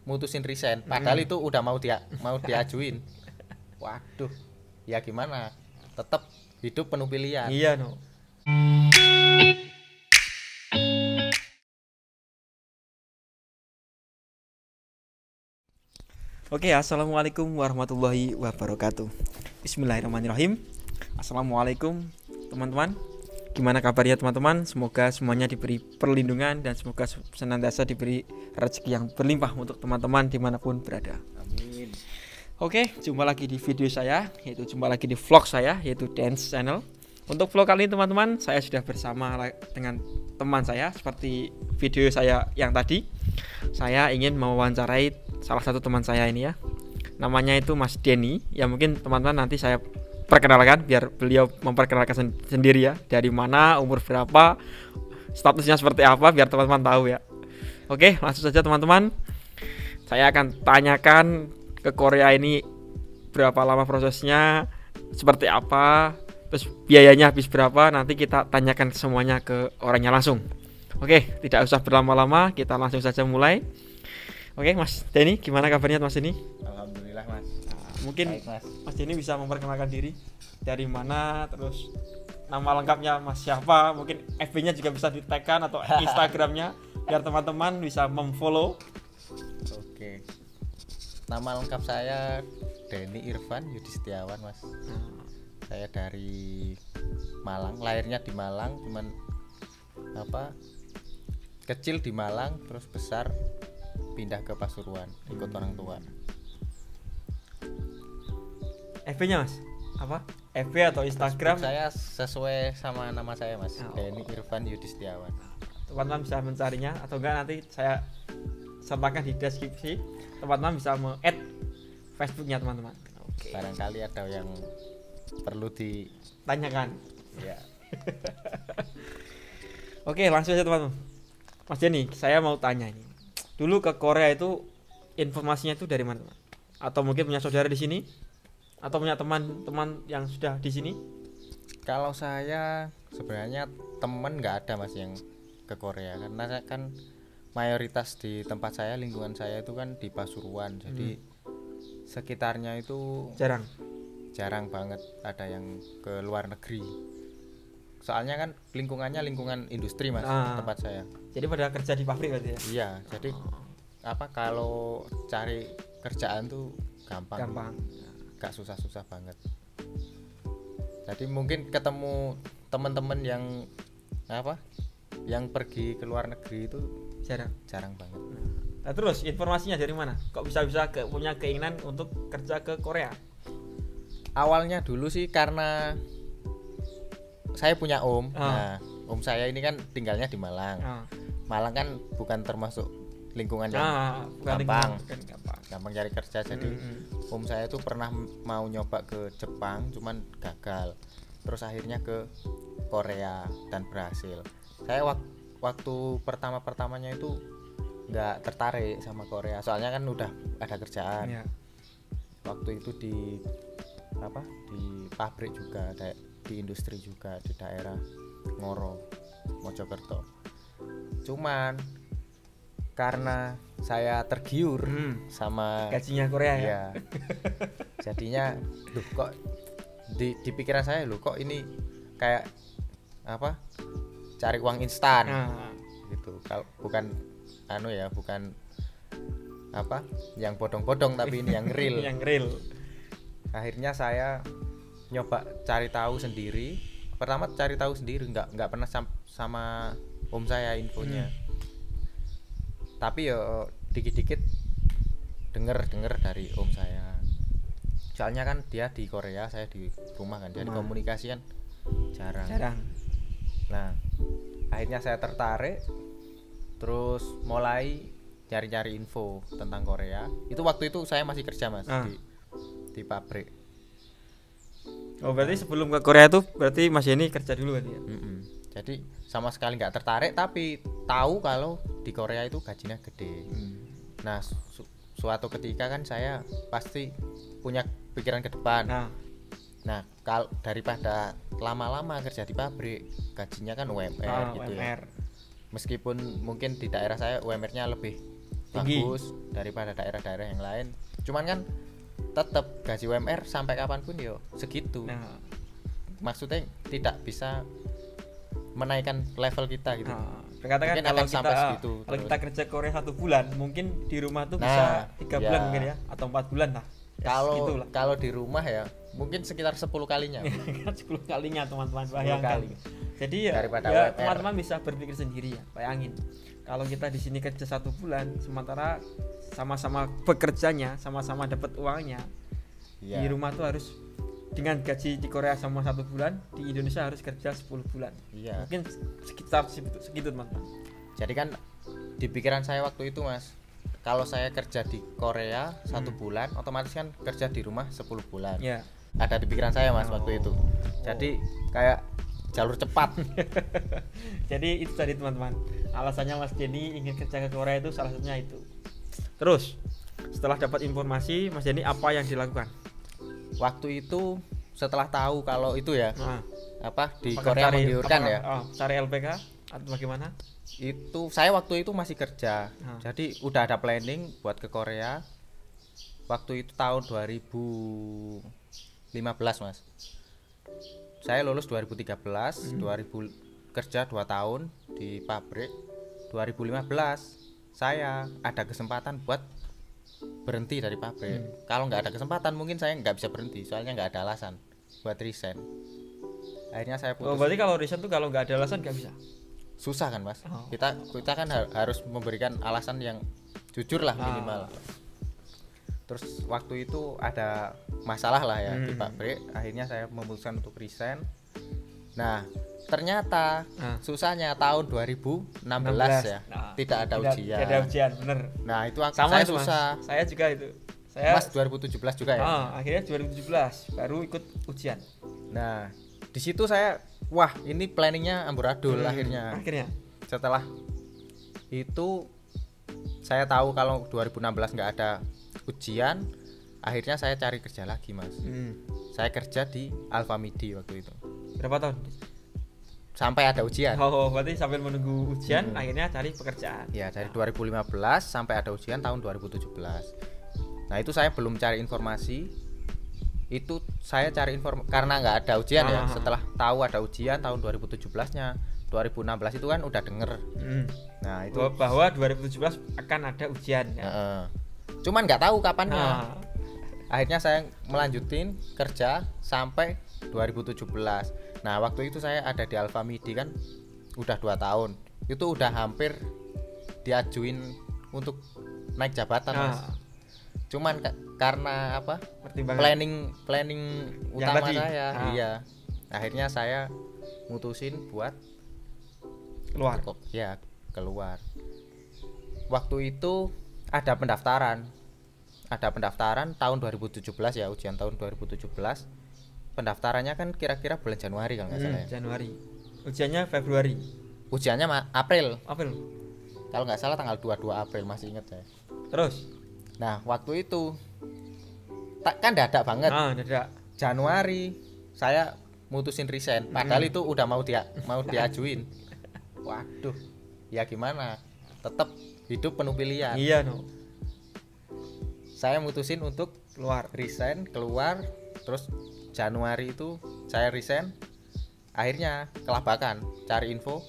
mutusin resign. Padahal itu udah mau diajuin. Waduh, ya gimana? Tetap hidup penuh pilihan. Iya no. Oke, assalamualaikum warahmatullahi wabarakatuh. Bismillahirrahmanirrahim. Assalamualaikum teman-teman. Gimana kabarnya teman-teman? Semoga semuanya diberi perlindungan dan semoga senantiasa diberi rezeki yang berlimpah untuk teman-teman dimanapun berada. Amin. Oke, jumpa lagi di video saya, yaitu jumpa lagi di vlog saya, yaitu Dance Channel. Untuk vlog kali ini teman-teman, saya sudah bersama dengan teman saya. Seperti video saya yang tadi, saya ingin mewawancarai salah satu teman saya ini ya. Namanya itu Mas Denny. Ya mungkin teman-teman nanti saya perkenalkan biar beliau memperkenalkan sendiri ya. Dari mana, umur berapa, statusnya seperti apa biar teman-teman tahu ya. Oke, langsung saja teman-teman. Saya akan tanyakan ke Korea ini berapa lama prosesnya, seperti apa, terus biayanya habis berapa. Nanti kita tanyakan semuanya ke orangnya langsung. Oke, tidak usah berlama-lama, kita langsung saja mulai. Oke, Mas Denny, gimana kabarnya Mas Denny? Alhamdulillah Mas. Mungkin Baik, Mas. Mas Denny bisa memperkenalkan diri, dari mana, terus nama lengkapnya Mas siapa, mungkin FB-nya juga bisa di-tag-kan atau Instagramnya biar teman-teman bisa memfollow. Oke. Nama lengkap saya Denny Irfan Yudi Setiawan Mas. Saya dari Malang, lahirnya di Malang, cuman kecil di Malang, terus besar pindah ke Pasuruan ikut orang tua. FB-nya Mas apa? FB atau Instagram? Facebook saya sesuai sama nama saya Mas. Oh. Denny Irfan Yudi Setiawan. Teman-teman bisa mencarinya atau enggak nanti saya sertakan di deskripsi. Teman-teman bisa me-add Facebooknya teman-teman. Oke. Barangkali ada yang perlu Tanyakan. ya. Oke, langsung aja teman-teman. Mas Denny, saya mau tanya ini. Dulu ke Korea itu informasinya itu dari mana, teman? Atau mungkin punya saudara di sini? Atau punya teman-teman yang sudah di sini? Kalau saya sebenarnya temen nggak ada Mas yang ke Korea, karena saya kan mayoritas di tempat saya, lingkungan saya itu kan di Pasuruan, jadi sekitarnya itu jarang banget ada yang ke luar negeri. Soalnya kan lingkungannya lingkungan industri Mas, tempat saya. Jadi pada kerja di pabrik berarti ya? Iya, jadi kalau cari kerjaan tuh gampang. Gak susah-susah banget. Jadi mungkin ketemu teman-teman yang yang pergi ke luar negeri itu jarang banget. Nah, terus informasinya dari mana? Kok bisa punya keinginan untuk kerja ke Korea? Awalnya dulu sih karena saya punya om. Nah, om saya ini kan tinggalnya di Malang. Malang kan bukan termasuk lingkungan yang gampang cari kerja. Jadi om saya tuh pernah mau nyoba ke Jepang, cuman gagal. Terus akhirnya ke Korea dan berhasil. Saya waktu pertamanya itu nggak tertarik sama Korea, soalnya kan udah ada kerjaan. Waktu itu di pabrik juga, di industri juga di daerah Ngoro, Mojokerto. Cuman karena saya tergiur sama gajinya Korea ya. Jadinya kok di pikiran saya kok ini kayak cari uang instan gitu. Kalau bukan bukan yang bodong-bodong, tapi ini yang real. Yang real. Akhirnya saya nyoba cari tahu sendiri. Pertama cari tahu sendiri, nggak pernah sama om saya infonya. Tapi ya dikit-dikit denger dari om saya. Soalnya kan dia di Korea, saya di rumah kan, jadi komunikasi kan jarang. Nah, akhirnya saya tertarik, terus mulai cari-cari info tentang Korea. Itu waktu itu saya masih kerja Mas di pabrik. Oh, berarti sebelum ke Korea tuh berarti Mas Denny kerja dulu kan ya? Jadi sama sekali nggak tertarik, tapi tahu kalau di Korea itu gajinya gede. Nah, suatu ketika kan saya pasti punya pikiran ke depan. Nah, kalau daripada lama-lama kerja di pabrik, gajinya kan UMR gitu UMR. ya. Meskipun mungkin di daerah saya UMR-nya lebih Tinggi. bagus daripada daerah-daerah yang lain. Cuman kan tetap gaji UMR sampai kapanpun yo segitu. Nah, Maksudnya tidak bisa menaikkan level kita gitu. berkata kan Mungkin kalau akan kita sampai segitu kalau terus. kita kerja Korea 1 bulan, mungkin di rumah tuh Nah, bisa 3 ya. bulan mungkin ya, atau 4 bulan lah. Ya, Kalau segitulah. kalau di rumah ya mungkin sekitar 10 kalinya. Kan 10 kalinya teman-teman 10 bayangkan. kali. Jadi ya, Daripada ya UMR. teman-teman bisa berpikir sendiri ya, bayangin. Kalau kita di sini kerja 1 bulan, sementara sama-sama bekerjanya, sama-sama dapat uangnya. Iya. Di rumah tuh harus dengan gaji di Korea sama 1 bulan, di Indonesia harus kerja 10 bulan. Iya. Mungkin sekitar segitu teman-teman. Jadi kan di pikiran saya waktu itu Mas, kalau saya kerja di Korea 1 bulan, otomatis kan kerja di rumah 10 bulan. Ya. Ada di pikiran saya Mas waktu itu. Jadi kayak jalur cepat. Jadi itu tadi teman-teman, alasannya Mas Denny ingin kerja ke Korea itu salah satunya itu. Terus setelah dapat informasi, Mas Denny apa yang dilakukan? Waktu itu setelah tahu kalau itu ya Nah, apa di apakah Korea menggiurkan ya, cari LPK atau bagaimana? itu saya waktu itu masih kerja. Nah. Jadi udah ada planning buat ke Korea. Waktu itu tahun 2015 Mas. Saya lulus 2013, 2000 kerja 2 tahun di pabrik. 2015 saya ada kesempatan buat berhenti dari pabrik. Kalau nggak ada kesempatan mungkin saya nggak bisa berhenti, soalnya nggak ada alasan buat resign. Akhirnya saya Oh, putus. berarti kalau resign tuh kalau nggak ada alasan nggak bisa. Susah kan Mas. Oh. Kita kan harus memberikan alasan yang jujur lah minimal. Terus waktu itu ada masalah lah ya di pabrik. Akhirnya saya memutuskan untuk resign. Nah ternyata susahnya tahun 2016 ya, Nah, tidak ada ujian. Tidak ada ujian, bener. Nah itu Sama saya itu, susah. Mas. Saya juga itu. Saya Mas 2017 juga ya. akhirnya 2017 baru ikut ujian. Nah di situ saya wah ini planningnya amburadul akhirnya. Setelah itu saya tahu kalau 2016 nggak ada ujian, akhirnya saya cari kerja lagi Mas. Saya kerja di Alfamidi waktu itu Berapa tahun? sampai ada ujian. Oh, berarti sambil menunggu ujian akhirnya cari pekerjaan. Ya dari 2015 sampai ada ujian tahun 2017. Nah itu saya belum cari informasi. Itu saya cari informasi karena nggak ada ujian ya. Setelah tahu ada ujian tahun 2017-nya, 2016 itu kan udah denger. Nah itu Bahwa 2017 akan ada ujian ya. cuman nggak tahu kapannya. Nah, Akhirnya saya melanjutin kerja sampai 2017. Nah waktu itu saya ada di Alfamidi kan udah 2 tahun. Itu udah hampir diajuin untuk naik jabatan Mas. Cuman karena apa pertimbangan planning yang utama tadi. saya iya, akhirnya saya mutusin buat keluar. ya keluar. Waktu itu ada pendaftaran tahun 2017 ya, ujian tahun 2017. Pendaftarannya kan kira-kira bulan Januari kalau nggak salah ya. Januari. Ujiannya Februari. Ujiannya April. Kalau nggak salah tanggal 22 April, masih ingat saya. Terus? Nah waktu itu kan dadak banget. Dadak. Januari saya mutusin resign. Padahal itu udah mau diajuin. Waduh, ya gimana? Tetap hidup penuh pilihan. Iya no. Saya mutusin untuk Keluar. resign, keluar. Terus Januari itu saya resign. Akhirnya kelabakan cari info.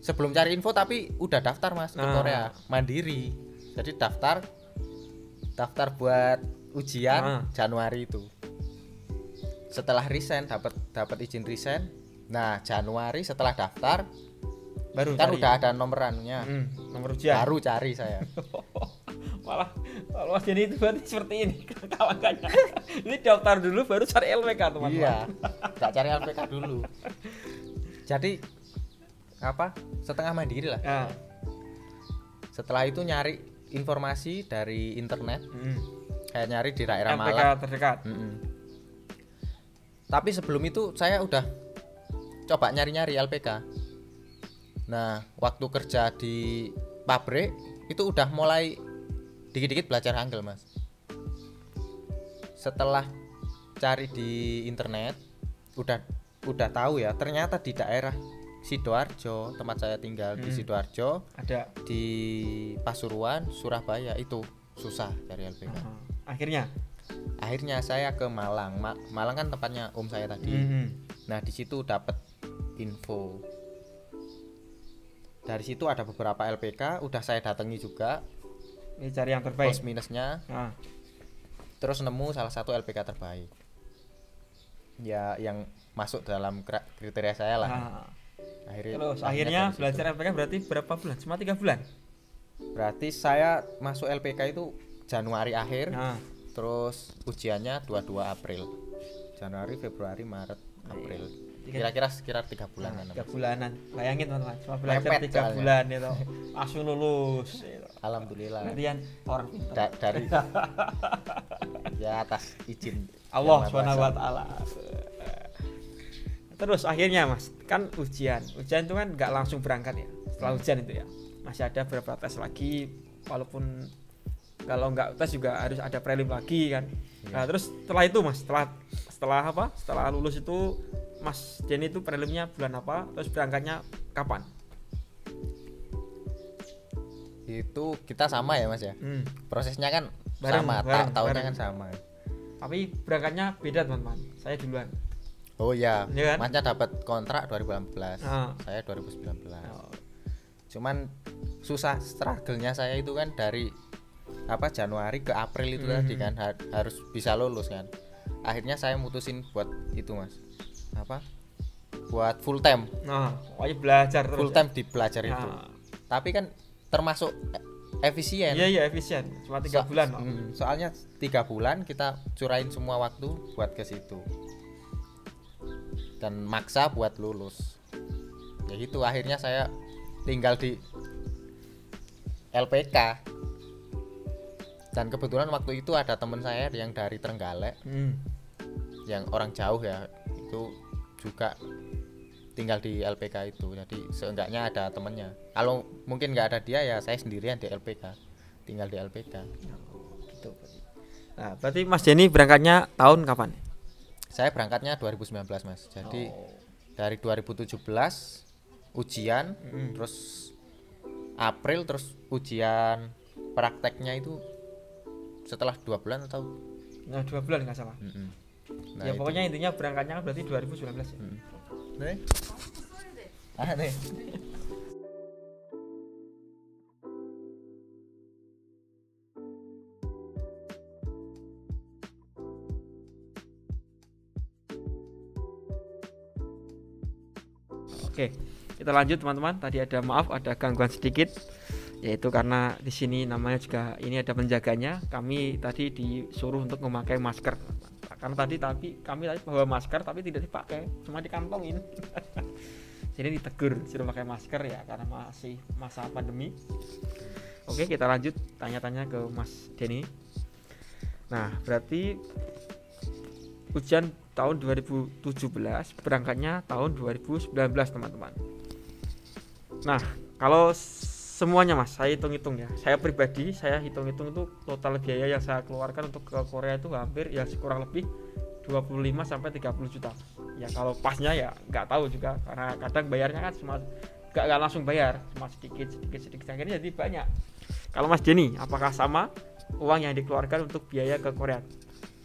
Sebelum cari info tapi udah daftar Mas ke Korea mandiri. Jadi daftar buat ujian Januari itu. Setelah resign dapat izin resign. Nah Januari setelah daftar Baru kan cari. udah ada nomorannya. Nomor ujian. Baru cari saya. Malah kalau Mas Denny itu berarti seperti ini kawannya. Ini daftar dulu baru cari LPK teman-teman. Iya. Gak cari LPK dulu. Jadi setengah mandiri lah. Setelah itu nyari informasi dari internet. Kayak nyari di daerah LPK Malang terdekat. Tapi sebelum itu saya udah coba nyari-nyari LPK. Nah waktu kerja di pabrik itu udah mulai dikit-dikit belajar Hangul Mas. Setelah cari di internet udah tahu ya, ternyata di daerah Sidoarjo, tempat saya tinggal di Sidoarjo, Ada. di Pasuruan, Surabaya itu susah cari LPK. Akhirnya Saya ke Malang. Malang kan tempatnya om saya tadi. Nah, di situ dapat info. Dari situ ada beberapa LPK, udah saya datangi juga. Ini cari yang terbaik. Plus minusnya. Nah, Terus nemu salah satu LPK terbaik. Ya, yang masuk dalam kriteria saya lah. nah. Akhirnya Akhirnya dari situ. belajar LPK berarti berapa bulan? Cuma 3 bulan. Berarti saya masuk LPK itu Januari akhir. Nah, Terus ujiannya 22 April. Januari, Februari, Maret, April. Kira-kira sekitar 3 bulanan. 3 bulanan. Bayangin teman-teman, cuma belajar Mepet 3 soalnya. bulan itu. Langsung lulus. Gitu. Alhamdulillah. Kemudian orang pintar. Dari ya atas izin Allah Yang Maha SWT. Kuasa. Terus akhirnya Mas, kan ujian itu kan nggak langsung berangkat ya. Setelah ujian itu ya masih ada beberapa tes lagi, walaupun kalau nggak tes juga harus ada prelim lagi kan. Nah terus setelah itu Mas, setelah lulus itu Mas Denny itu prelimnya bulan apa, terus berangkatnya kapan? Itu kita sama ya Mas ya. Prosesnya kan Bareng, sama, tahunnya bareng. kan sama. Tapi berangkatnya beda teman-teman, saya duluan. Oh ya, Iya kan? Masnya dapat kontrak 2018, Ah. saya 2019. Oh. Cuman susah, struggle-nya saya itu kan dari Januari ke April itu tadi kan harus bisa lulus kan. Akhirnya saya mutusin buat itu Mas. Buat full time. Nah, pokoknya belajar terus. Full time di belajar itu. Nah. Tapi kan termasuk efisien. Iya efisien, cuma 3 bulan. Pak. Soalnya 3 bulan kita curahin semua waktu buat ke situ. Dan maksa buat lulus. Ya gitu, akhirnya saya tinggal di LPK. Dan kebetulan waktu itu ada teman saya yang dari Trenggalek, yang orang jauh ya, itu juga tinggal di LPK itu. Jadi seenggaknya ada temennya. Kalau mungkin nggak ada dia ya saya sendirian di LPK, tinggal di LPK. Gitu. Nah, berarti Mas Denny berangkatnya tahun kapan? Saya berangkatnya 2019 Mas. Jadi dari 2017 ujian, terus April, terus ujian prakteknya itu setelah 2 bulan atau Nah, 2 bulan nggak salah. Nah, Ya itu. pokoknya intinya berangkatnya kan berarti 2019 ya. Nih. Nih. Oke, kita lanjut teman-teman. Tadi ada gangguan sedikit, yaitu karena di sini namanya juga ini ada penjaganya. Kami tadi disuruh untuk memakai masker. Karena tadi kami tadi bawa masker tapi tidak dipakai, cuma dikantongin. Jadi ditegur suruh pakai masker ya karena masih masa pandemi. Oke, kita lanjut tanya-tanya ke Mas Denny. Nah, berarti ujian tahun 2017, berangkatnya tahun 2019 teman-teman. Nah, kalau semuanya Mas, saya hitung-hitung ya. Saya pribadi, saya hitung-hitung itu total biaya yang saya keluarkan untuk ke Korea itu hampir ya kurang lebih 25 sampai 30 juta. Ya kalau pasnya ya nggak tahu juga karena kadang bayarnya kan cuma nggak langsung bayar, cuma sedikit akhirnya jadi banyak. Kalau Mas Denny, apakah sama uang yang dikeluarkan untuk biaya ke Korea?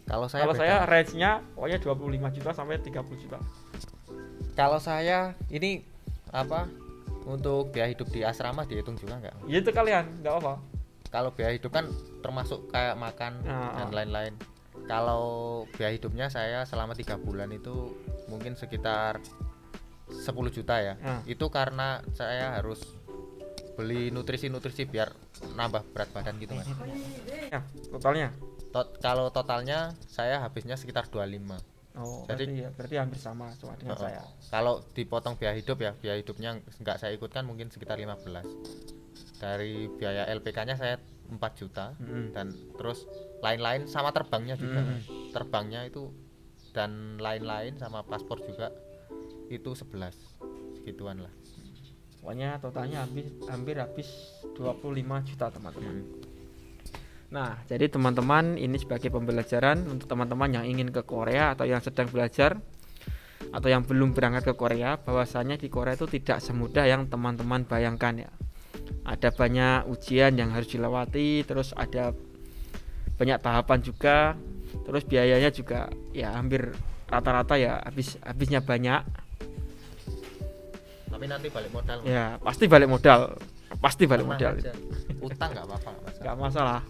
Kalau saya range-nya pokoknya 25 juta sampai 30 juta. Kalau saya ini untuk biaya hidup di asrama dihitung juga nggak? Ya itu kalian, nggak apa-apa. Kalau biaya hidup kan termasuk kayak makan dan lain-lain. Kalau biaya hidupnya saya selama 3 bulan itu mungkin sekitar 10 juta ya. Itu karena saya harus beli nutrisi biar nambah berat badan gitu Mas. Ya, totalnya. Kalau totalnya saya habisnya sekitar 25. Oh, Jadi berarti hampir sama cuma dengan saya. Kalau dipotong biaya hidup ya, biaya hidupnya nggak saya ikutkan mungkin sekitar 15. Dari biaya LPK-nya saya 4 juta dan terus lain-lain sama terbangnya juga. Terbangnya itu dan lain-lain sama paspor juga itu 11. Segituan lah. Pokoknya totalnya hampir habis 25 juta teman-teman. Nah, jadi teman-teman ini sebagai pembelajaran untuk teman-teman yang ingin ke Korea atau yang sedang belajar atau yang belum berangkat ke Korea, bahwasanya di Korea itu tidak semudah yang teman-teman bayangkan ya. Ada banyak ujian yang harus dilewati, terus ada banyak tahapan juga, terus biayanya juga ya hampir rata-rata ya habisnya banyak. Tapi nanti balik modal. Ya pasti balik modal, pasti balik modal. Utang nggak apa-apa, Nggak masalah.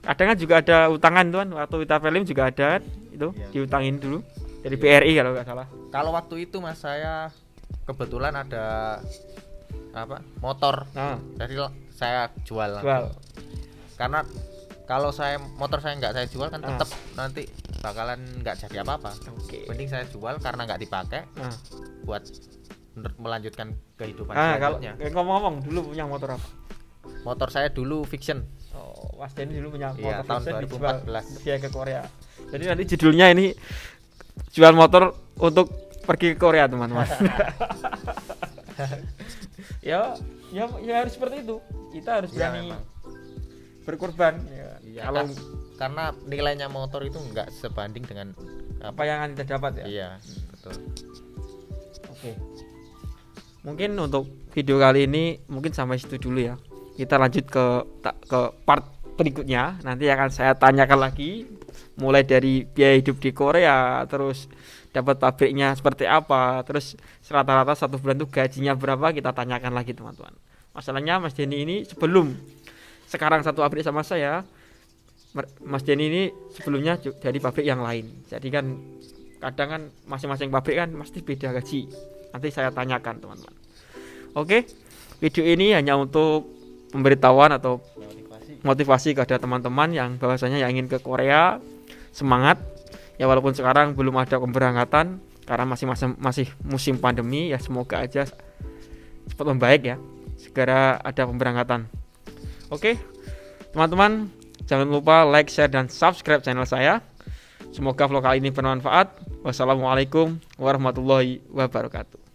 Kadang kan juga ada utangan tuan, waktu kita film juga ada kan, itu Iya. diutangin dulu dari BRI kalau nggak salah. Kalau waktu itu mas saya kebetulan ada apa motor, Nah, jadi saya jual langsung. jual. Karena kalau motor saya nggak saya jual kan Ah. tetap nanti bakalan nggak jadi apa-apa. Oke. Mending saya jual karena nggak dipakai Nah, buat melanjutkan kehidupan kalau selanjutnya. ngomong-ngomong dulu punya motor apa? Motor saya dulu Fiction. Oh, Mas Denny dulu punya Iya, motor tahun Fiction, 2014. dijual dia ke Korea. Jadi nanti judulnya ini jual motor untuk pergi ke Korea teman-teman. ya harus seperti itu. Kita harus Iya, berani memang. berkorban. Ya. Iya, Kalau karena nilainya motor itu nggak sebanding dengan apa yang kita dapat ya. Iya, betul. Oke. Mungkin untuk video kali ini mungkin sampai situ dulu ya. Kita lanjut ke part berikutnya. Nanti akan saya tanyakan lagi mulai dari biaya hidup di Korea, terus dapat pabriknya seperti apa, terus rata-rata satu bulan tuh gajinya berapa, kita tanyakan lagi teman-teman. Masalahnya Mas Denny ini sebelum sekarang satu pabrik sama saya, Mas Denny ini sebelumnya dari pabrik yang lain. Jadi kan kadang kan masing-masing pabrik kan pasti beda gaji. Nanti saya tanyakan teman-teman. Oke, video ini hanya untuk pemberitahuan atau motivasi kepada teman-teman yang bahwasanya yang ingin ke Korea, semangat ya, walaupun sekarang belum ada pemberangkatan karena masih musim pandemi ya, semoga aja cepat membaik ya, segera ada pemberangkatan. Oke teman-teman, jangan lupa like, share, dan subscribe channel saya. Semoga vlog kali ini bermanfaat. Wassalamualaikum warahmatullahi wabarakatuh.